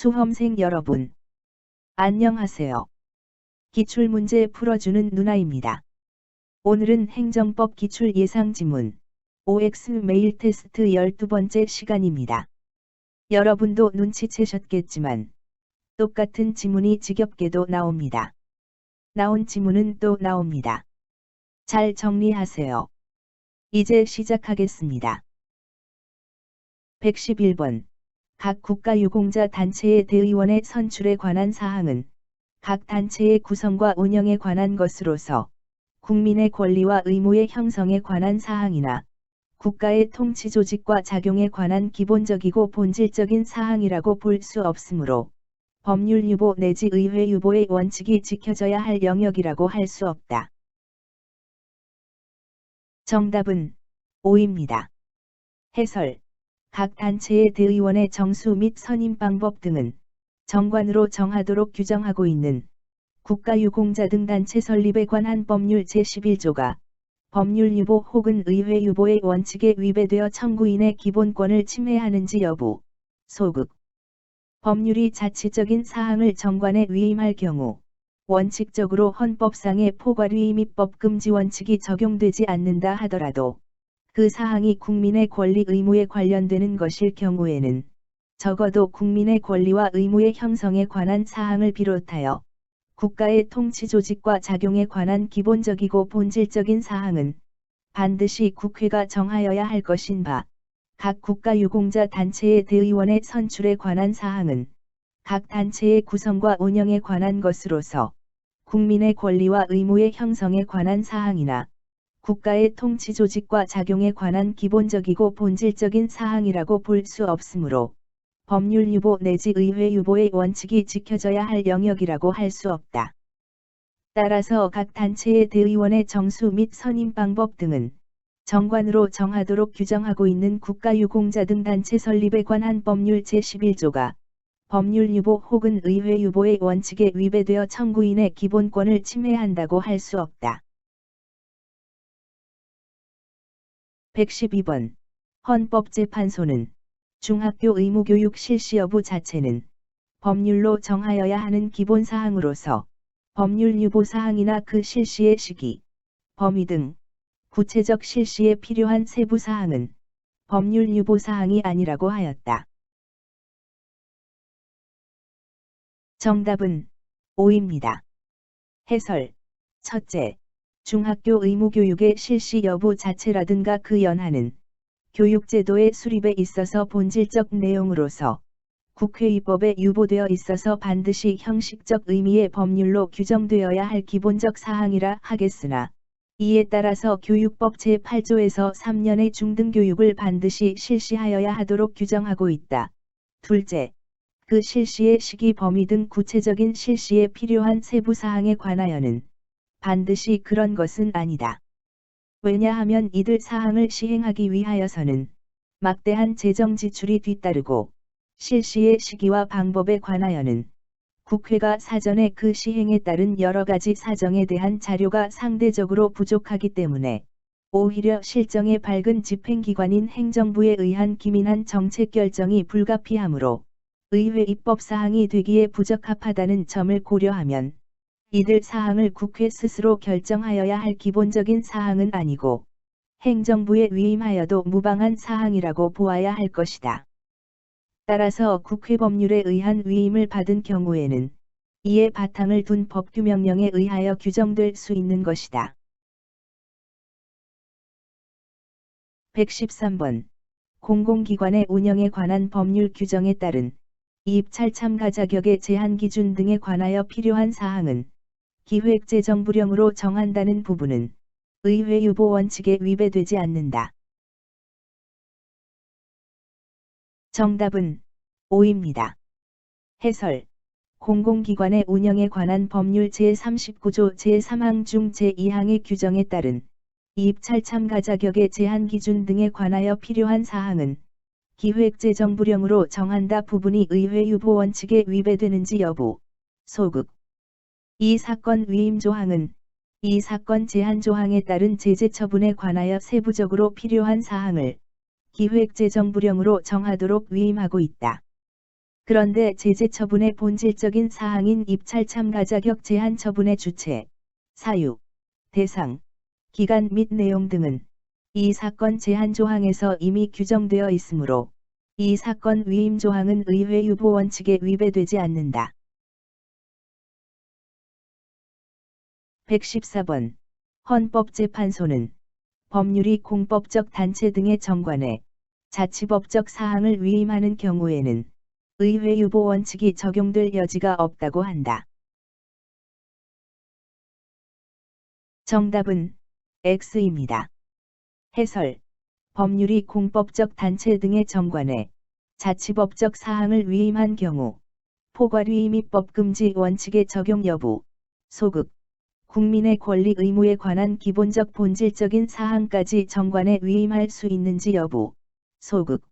수험생 여러분, 안녕하세요. 기출문제 풀어주는 누나입니다. 오늘은 행정법 기출 예상지문 OX 메일 테스트 12번째 시간입니다. 여러분도 눈치채셨겠지만 똑같은 지문이 지겹게도 나옵니다. 나온 지문은 또 나옵니다. 잘 정리하세요. 이제 시작하겠습니다. 111번. 각 국가유공자 단체의 대의원의 선출에 관한 사항은 각 단체의 구성과 운영에 관한 것으로서 국민의 권리와 의무의 형성에 관한 사항이나 국가의 통치 조직과 작용에 관한 기본적이고 본질적인 사항이라고 볼 수 없으므로 법률 유보 내지 의회 유보의 원칙이 지켜져야 할 영역이라고 할 수 없다. 정답은 5입니다. 해설. 각 단체의 대의원의 정수 및 선임 방법 등은 정관으로 정하도록 규정하고 있는 국가유공자 등 단체 설립에 관한 법률 제11조가 법률 유보 혹은 의회 유보의 원칙에 위배되어 청구인의 기본권을 침해하는지 여부, 소극. 법률이 자치적인 사항을 정관에 위임할 경우 원칙적으로 헌법상의 포괄위 및 법금지 원칙이 적용되지 않는다 하더라도 그 사항이 국민의 권리 의무에 관련되는 것일 경우에는 적어도 국민의 권리와 의무의 형성에 관한 사항을 비롯하여 국가의 통치 조직과 작용에 관한 기본적이고 본질적인 사항은 반드시 국회가 정하여야 할 것인 바, 각 국가유공자 단체의 대의원의 선출에 관한 사항은 각 단체의 구성과 운영에 관한 것으로서 국민의 권리와 의무의 형성에 관한 사항이나 국가의 통치 조직과 작용에 관한 기본적이고 본질적인 사항이라고 볼 수 없으므로 법률 유보 내지 의회 유보의 원칙이 지켜져야 할 영역이라고 할 수 없다. 따라서 각 단체의 대의원의 정수 및 선임 방법 등은 정관으로 정하도록 규정하고 있는 국가유공자 등 단체 설립에 관한 법률 제11조가 법률 유보 혹은 의회 유보의 원칙에 위배되어 청구인의 기본권을 침해한다고 할 수 없다. 112번. 헌법재판소는 중학교 의무교육 실시 여부 자체는 법률로 정하여야 하는 기본사항으로서 법률 유보사항이나 그 실시의 시기, 범위 등 구체적 실시에 필요한 세부사항은 법률 유보사항이 아니라고 하였다. 정답은 5입니다. 해설. 첫째. 중학교 의무교육의 실시 여부 자체라든가 그 연하는 교육제도의 수립에 있어서 본질적 내용으로서 국회입법에 유보되어 있어서 반드시 형식적 의미의 법률로 규정되어야 할 기본적 사항이라 하겠으나 이에 따라서 교육법 제8조에서 3년의 중등교육을 반드시 실시하여야 하도록 규정하고 있다. 둘째. 그 실시의 시기 범위 등 구체적인 실시에 필요한 세부사항에 관하여는 반드시 그런 것은 아니다. 왜냐하면 이들 사항을 시행하기 위하여서는 막대한 재정 지출이 뒤따르고 실시의 시기와 방법에 관하여는 국회가 사전에 그 시행에 따른 여러 가지 사정에 대한 자료가 상대적으로 부족하기 때문에 오히려 실정의 밝은 집행기관인 행정부에 의한 기민한 정책 결정이 불가피하므로 의회 입법사항이 되기에 부적합하다는 점을 고려하면 이들 사항을 국회 스스로 결정하여야 할 기본적인 사항은 아니고 행정부에 위임하여도 무방한 사항이라고 보아야 할 것이다. 따라서 국회 법률에 의한 위임을 받은 경우에는 이에 바탕을 둔 법규명령에 의하여 규정될 수 있는 것이다. 113번. 공공기관의 운영에 관한 법률 규정에 따른 입찰 참가 자격의 제한 기준 등에 관하여 필요한 사항은 기획재정부령으로 정한다는 부분은 의회 유보 원칙에 위배되지 않는다. 정답은 5입니다. 해설. 공공기관의 운영에 관한 법률 제39조 제3항 중 제2항의 규정에 따른 입찰 참가 자격의 제한 기준 등에 관하여 필요한 사항은 기획재정부령으로 정한다 부분이 의회 유보 원칙에 위배되는지 여부, 소극. 이 사건 위임 조항은 이 사건 제한 조항에 따른 제재 처분에 관하여 세부적으로 필요한 사항을 기획재정부령으로 정하도록 위임하고 있다. 그런데 제재 처분의 본질적인 사항인 입찰 참가 자격 제한 처분의 주체, 사유, 대상, 기간 및 내용 등은 이 사건 제한 조항에서 이미 규정되어 있으므로 이 사건 위임 조항은 의회 유보 원칙에 위배되지 않는다. 114번 헌법재판소는 법률이 공법적 단체 등의 정관에 자치법적 사항을 위임하는 경우에는 의회 유보 원칙이 적용될 여지가 없다고 한다. 정답은 X입니다. 해설 법률이 공법적 단체 등의 정관에 자치법적 사항을 위임한 경우 포괄위임 입법 금지 원칙의 적용 여부, 소급, 국민의 권리 의무에 관한 기본적 본질적인 사항까지 정관에 위임할 수 있는지 여부, 소급,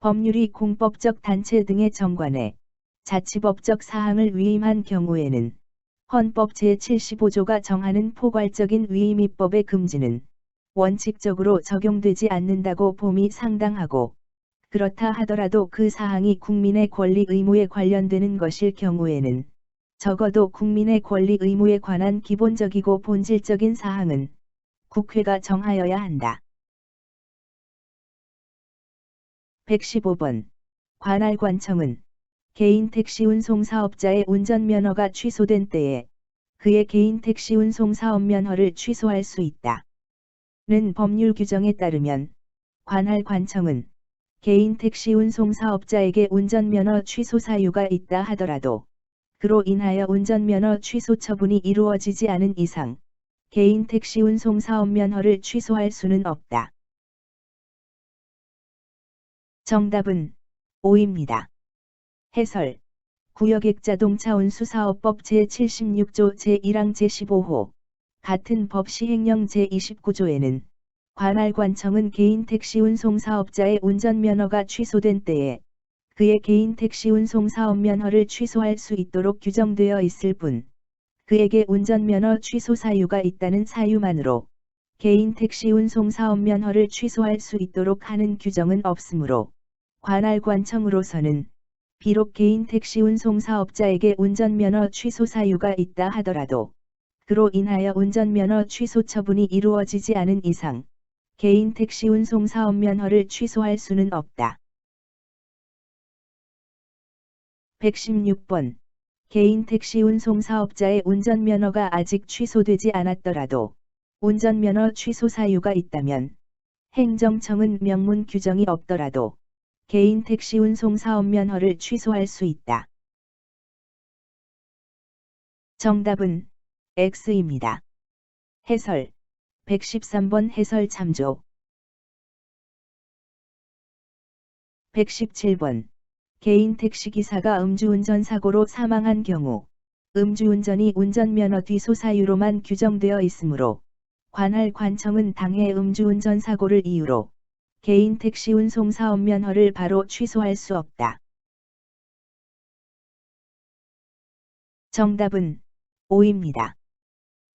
법률이 공법적 단체 등의 정관에 자치법적 사항을 위임한 경우에는 헌법 제75조가 정하는 포괄적인 위임 입법의 금지는 원칙적으로 적용되지 않는다고 봄이 상당하고, 그렇다 하더라도 그 사항이 국민의 권리 의무에 관련되는 것일 경우에는 적어도 국민의 권리 의무에 관한 기본적이고 본질적인 사항은 국회가 정하여야 한다. 115번 관할관청은 개인 택시 운송 사업자의 운전면허가 취소된 때에 그의 개인 택시 운송 사업 면허를 취소할 수 있다. 는 법률 규정에 따르면 관할관청은 개인 택시 운송 사업자에게 운전면허 취소 사유가 있다 하더라도 그로 인하여 운전면허 취소 처분이 이루어지지 않은 이상 개인 택시 운송 사업 면허를 취소할 수는 없다. 정답은 O입니다. 해설 구역액자동차운수사업법 제76조 제1항 제15호 같은 법 시행령 제29조에는 관할관청은 개인 택시 운송 사업자의 운전면허가 취소된 때에 그의 개인 택시 운송 사업 면허를 취소할 수 있도록 규정되어 있을 뿐, 그에게 운전면허 취소 사유가 있다는 사유만으로 개인 택시 운송 사업 면허를 취소할 수 있도록 하는 규정은 없으므로 관할관청으로서는 비록 개인 택시 운송 사업자에게 운전면허 취소 사유가 있다 하더라도 그로 인하여 운전면허 취소 처분이 이루어지지 않은 이상 개인 택시 운송 사업 면허를 취소할 수는 없다. 116번 개인 택시 운송 사업자의 운전면허가 아직 취소되지 않았더라도 운전면허 취소 사유가 있다면 행정청은 명문 규정이 없더라도 개인 택시 운송 사업 면허를 취소할 수 있다. 정답은 X입니다. 해설 113번 해설 참조 117번 개인 택시기사가 음주운전 사고로 사망한 경우 음주운전이 운전면허 취소 사유로만 규정되어 있으므로 관할관청은 당해 음주운전 사고를 이유로 개인 택시 운송 사업 면허를 바로 취소할 수 없다. 정답은 O입니다.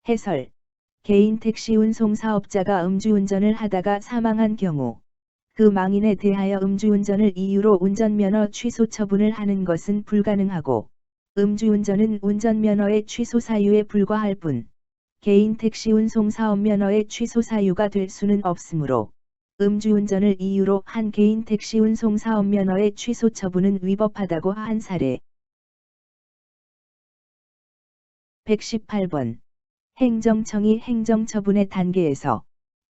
해설 개인 택시 운송 사업자가 음주운전을 하다가 사망한 경우 그 망인에 대하여 음주운전을 이유로 운전면허 취소 처분을 하는 것은 불가능하고 음주운전은 운전면허의 취소 사유에 불과할 뿐 개인 택시 운송 사업 면허의 취소 사유가 될 수는 없으므로 음주운전을 이유로 한 개인 택시 운송 사업 면허의 취소 처분은 위법하다고 한 사례. 118번 행정청이 행정처분의 단계에서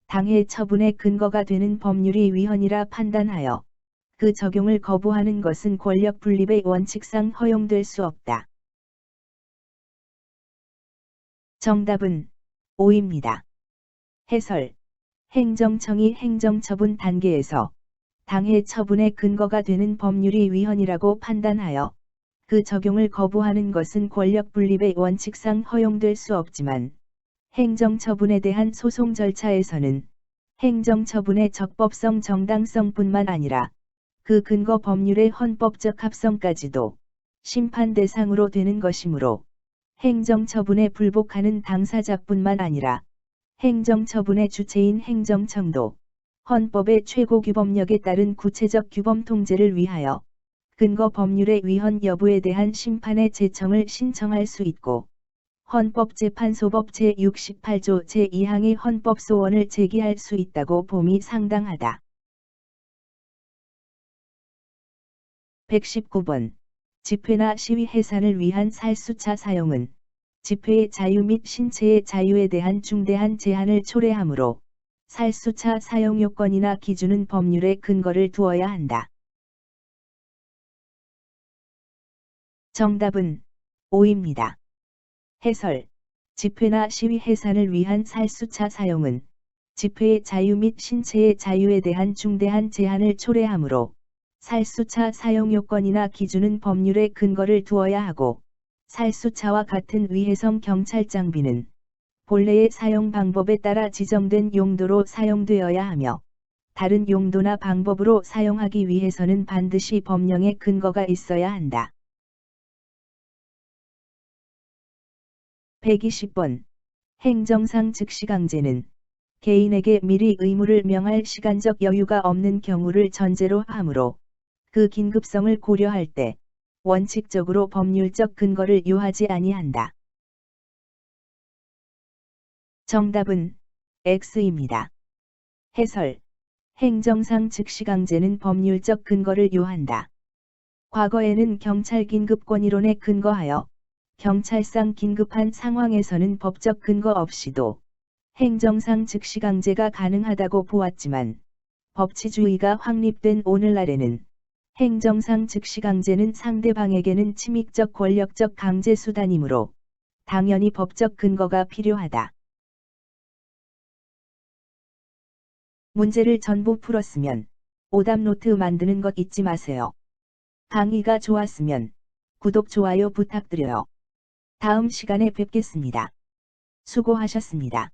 당해 처분의 근거가 되는 법률이 위헌이라 판단하여 그 적용을 거부하는 것은 권력 분립의 원칙상 허용될 수 없다. 정답은 O입니다. 해설 행정청이 행정처분 단계에서 당해 처분의 근거가 되는 법률이 위헌이라고 판단하여 그 적용을 거부하는 것은 권력 분립의 원칙상 허용될 수 없지만 행정처분에 대한 소송 절차에서는 행정처분의 적법성 정당성뿐만 아니라 그 근거 법률의 헌법적 합성까지도 심판 대상으로 되는 것이므로 행정처분에 불복하는 당사자뿐만 아니라 행정처분의 주체인 행정청도 헌법의 최고규범력에 따른 구체적 규범 통제를 위하여 근거 법률의 위헌 여부에 대한 심판의 제청을 신청할 수 있고 헌법재판소법 제68조 제2항의 헌법소원을 제기할 수 있다고 봄이 상당하다. 119번. 집회나 시위 해산을 위한 살수차 사용은 집회의 자유 및 신체의 자유에 대한 중대한 제한을 초래하므로 살수차 사용 요건이나 기준은 법률에 근거를 두어야 한다. 정답은 O입니다. 해설. 집회나 시위 해산을 위한 살수차 사용은 집회의 자유 및 신체의 자유에 대한 중대한 제한을 초래하므로 살수차 사용 요건이나 기준은 법률에 근거를 두어야 하고 살수차와 같은 위해성 경찰 장비는 본래의 사용 방법에 따라 지정된 용도로 사용되어야 하며 다른 용도나 방법으로 사용하기 위해서는 반드시 법령의 근거가 있어야 한다. 120번. 행정상 즉시강제는 개인에게 미리 의무를 명할 시간적 여유가 없는 경우를 전제로 하므로 그 긴급성을 고려할 때 원칙적으로 법률적 근거를 요하지 아니한다. 정답은 X입니다. 해설. 행정상 즉시강제는 법률적 근거를 요한다. 과거에는 경찰 긴급권이론에 근거하여 경찰상 긴급한 상황에서는 법적 근거 없이도 행정상 즉시강제가 가능하다고 보았지만 법치주의가 확립된 오늘날에는 행정상 즉시강제는 상대방에게는 침입적 권력적 강제 수단이므로 당연히 법적 근거가 필요하다. 문제를 전부 풀었으면 오답노트 만드는 것 잊지 마세요. 강의가 좋았으면 구독, 좋아요 부탁드려요. 다음 시간에 뵙겠습니다. 수고하셨습니다.